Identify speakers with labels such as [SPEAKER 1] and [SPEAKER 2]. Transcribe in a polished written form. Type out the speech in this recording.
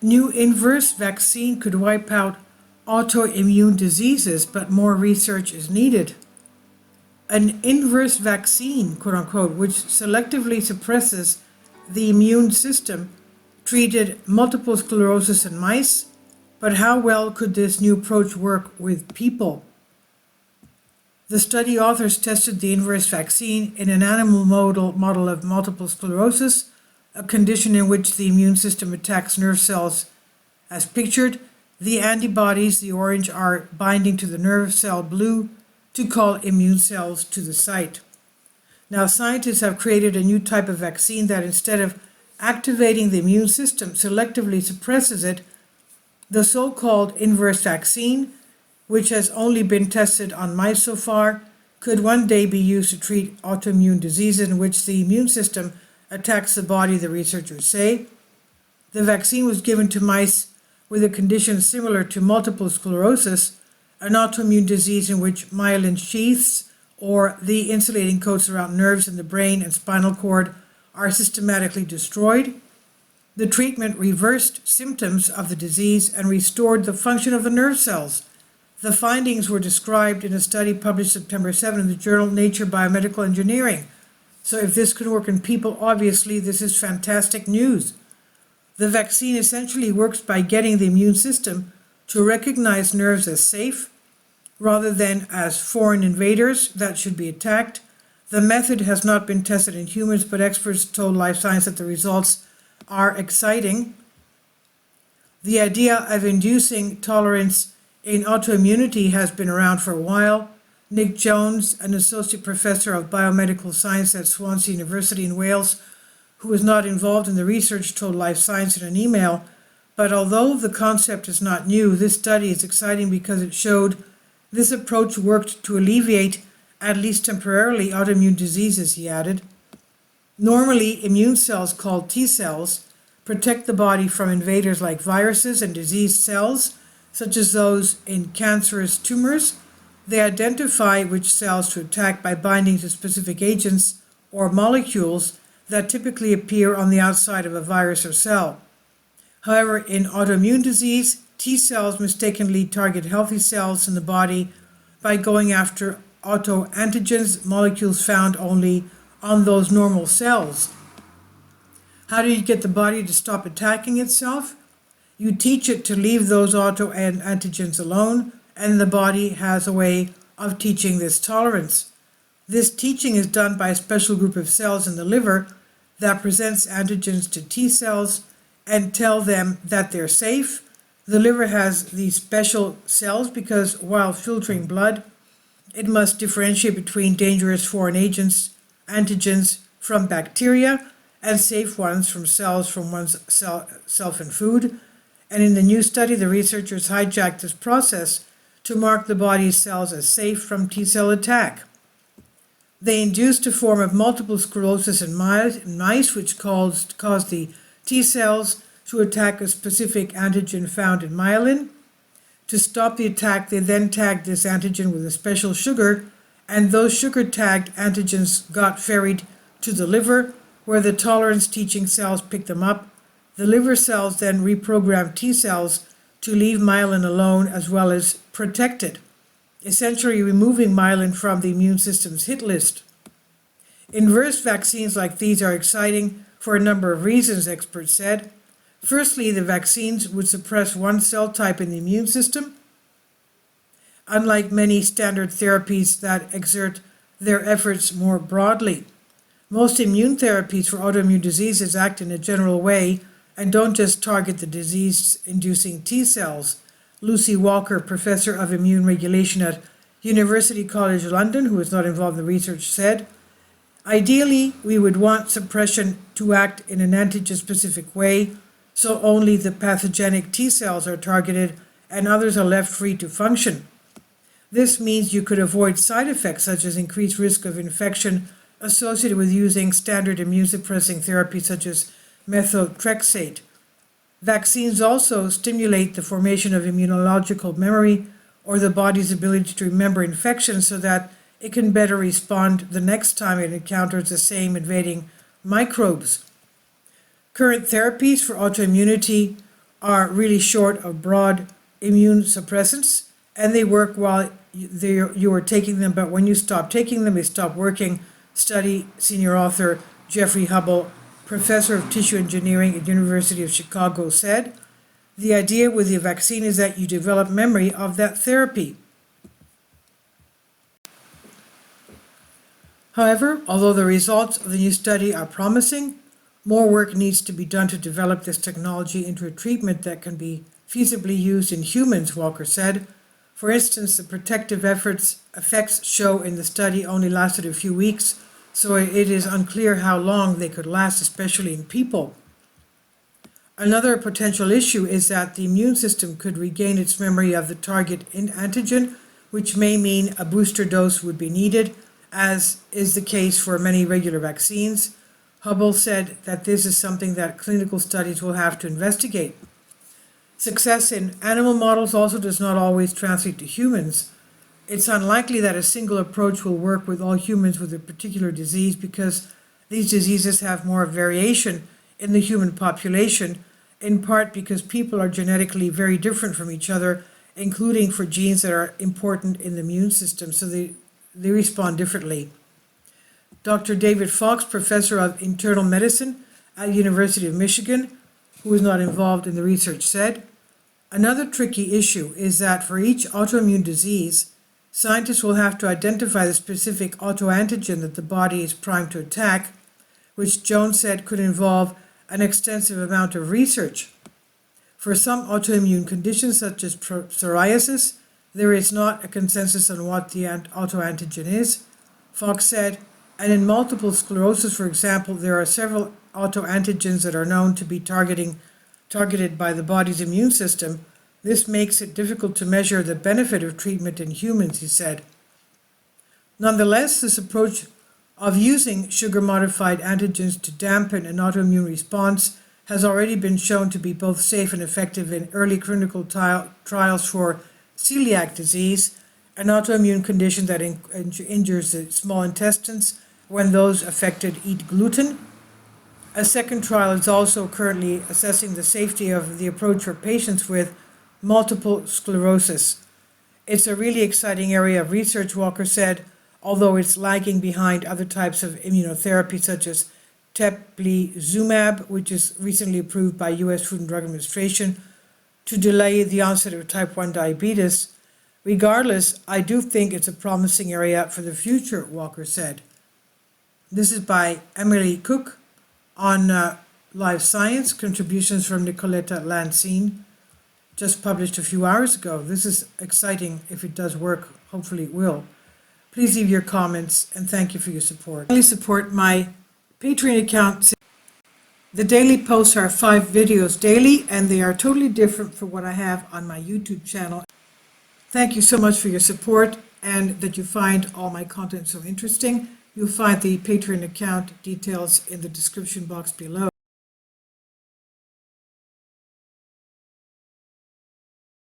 [SPEAKER 1] New inverse vaccine could wipe out autoimmune diseases, but more research is needed. An inverse vaccine, quote unquote, which selectively suppresses the immune system, treated multiple sclerosis in mice, but how well could this new approach work with people? The study authors tested the inverse vaccine in an animal model of multiple sclerosis, a condition in which the immune system attacks nerve cells as pictured. The antibodies, the orange, are binding to the nerve cell blue to call immune cells to the site. Now, scientists have created a new type of vaccine that, instead of activating the immune system, selectively suppresses it. The so-called inverse vaccine, which has only been tested on mice so far, could one day be used to treat autoimmune diseases in which the immune system attacks the body, the researchers say. The vaccine was given to mice with a condition similar to multiple sclerosis, an autoimmune disease in which myelin sheaths, or the insulating coats around nerves in the brain and spinal cord, are systematically destroyed. The treatment reversed symptoms of the disease and restored the function of the nerve cells. The findings were described in a study published September 7 in the journal Nature Biomedical Engineering. So if this could work in people, obviously this is fantastic news. The vaccine essentially works by getting the immune system to recognize nerves as safe rather than as foreign invaders that should be attacked. The method has not been tested in humans, but experts told Life Science that the results are exciting. The idea of inducing tolerance in autoimmunity has been around for a while. Nick Jones, an associate professor of biomedical science at Swansea University in Wales, who was not involved in the research, told Life Science in an email, but although the concept is not new, this study is exciting because it showed this approach worked to alleviate, at least temporarily, autoimmune diseases, he added. Normally, immune cells, called T cells, protect the body from invaders like viruses and diseased cells, such as those in cancerous tumors. They identify which cells to attack by binding to specific agents or molecules that typically appear on the outside of a virus or cell. However, in autoimmune disease, T cells mistakenly target healthy cells in the body by going after autoantigens, molecules found only on those normal cells. How do you get the body to stop attacking itself? You teach it to leave those autoantigens alone, and the body has a way of teaching this tolerance. This teaching is done by a special group of cells in the liver that presents antigens to T cells and tell them that they're safe. The liver has these special cells because while filtering blood, it must differentiate between dangerous foreign agents, antigens from bacteria, and safe ones from cells from one's self and food. And in the new study, the researchers hijacked this process to mark the body's cells as safe from T-cell attack. They induced a form of multiple sclerosis in mice, which caused the T-cells to attack a specific antigen found in myelin. To stop the attack, they then tagged this antigen with a special sugar, and those sugar-tagged antigens got ferried to the liver, where the tolerance-teaching cells picked them up. The liver cells then reprogrammed T cells to leave myelin alone as well as protect it, essentially removing myelin from the immune system's hit list. Inverse vaccines like these are exciting for a number of reasons, experts said. Firstly, the vaccines would suppress one cell type in the immune system, unlike many standard therapies that exert their efforts more broadly. Most immune therapies for autoimmune diseases act in a general way and don't just target the disease-inducing T cells. Lucy Walker, professor of immune regulation at University College London, who is not involved in the research, said, "Ideally, we would want suppression to act in an antigen-specific way, so only the pathogenic T cells are targeted and others are left free to function. This means you could avoid side effects such as increased risk of infection associated with using standard immune-suppressing therapies such as methotrexate. Vaccines also stimulate the formation of immunological memory, or the body's ability to remember infections so that it can better respond the next time it encounters the same invading microbes. Current therapies for autoimmunity are really short of broad immune suppressants, and they work while you are taking them, but when you stop taking them, they stop working. Study senior author Jeffrey Hubble, professor of tissue engineering at University of Chicago, said, "The idea with the vaccine is that you develop memory of that therapy." However, although the results of the new study are promising, more work needs to be done to develop this technology into a treatment that can be feasibly used in humans, Walker said. For instance, the protective effects shown in the study only lasted a few weeks, so it is unclear how long they could last, especially in people. Another potential issue is that the immune system could regain its memory of the target antigen, which may mean a booster dose would be needed, as is the case for many regular vaccines. Hubble said that this is something that clinical studies will have to investigate. Success in animal models also does not always translate to humans. It's unlikely that a single approach will work with all humans with a particular disease because these diseases have more variation in the human population, in part because people are genetically very different from each other, including for genes that are important in the immune system, so they respond differently. Dr. David Fox, professor of internal medicine at University of Michigan, who is not involved in the research, said, "Another tricky issue is that for each autoimmune disease, scientists will have to identify the specific autoantigen that the body is primed to attack, which Jones said could involve an extensive amount of research. For some autoimmune conditions, such as psoriasis, there is not a consensus on what the autoantigen is," Fox said, "and in multiple sclerosis, for example, there are several autoantigens that are known to be targeted by the body's immune system. This makes it difficult to measure the benefit of treatment in humans," he said. Nonetheless, this approach of using sugar-modified antigens to dampen an autoimmune response has already been shown to be both safe and effective in early clinical trials for celiac disease, an autoimmune condition that injures the small intestines when those affected eat gluten. A second trial is also currently assessing the safety of the approach for patients with multiple sclerosis. "It's a really exciting area of research," Walker said, although it's lagging behind other types of immunotherapy such as teplizumab, which is recently approved by U.S. Food and Drug Administration to delay the onset of type 1 diabetes. "Regardless, I do think it's a promising area for the future," Walker said. This is by Emily Cook on Live Science, contributions from Nicoletta Lancine, just published a few hours ago. This is exciting if it does work. Hopefully it will. Please leave your comments and thank you for your support. Please support my Patreon account. The daily posts are 5 videos daily, and they are totally different from what I have on my YouTube channel. Thank you so much for your support and that you find all my content so interesting. You'll find the Patreon account details in the description box below.